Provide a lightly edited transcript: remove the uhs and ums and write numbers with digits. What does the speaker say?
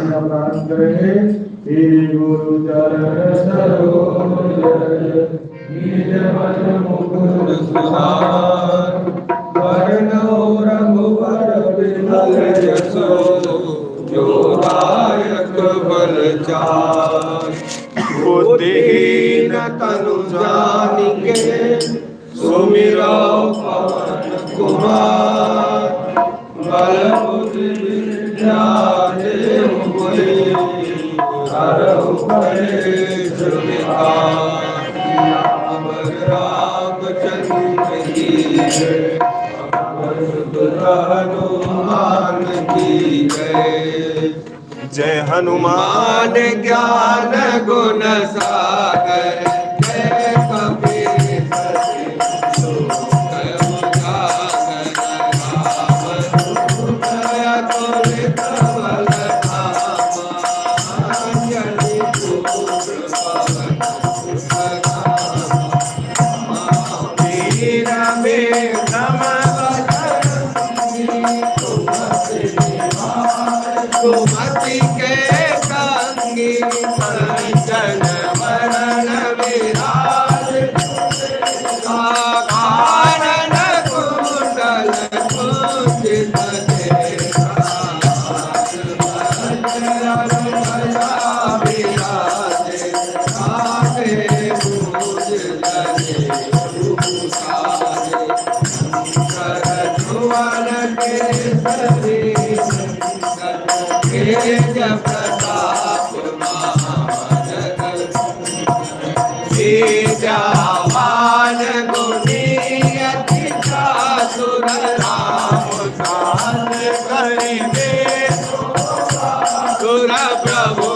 श्री गुरु चरण सरोज निज मन मुकुर सुधार वरणो रघुवर विमल यशो जो दायक बल चार बुद्धिहीन तनु जानिके सुमिरो पवन कुमार बल बुद्धि विद्या देहु मोहि हरहु कलेश विकार अमर रामचंद्र की जय हनुमान की जय। जय हनुमान ज्ञान गुण सागर जय कबीर सती सुमति के संगी कंचन वरण विराज कानन कुंडल कुंचित प्रताप महाजगन गुणी अति चातुर राम काज करिबे सुर प्रभु।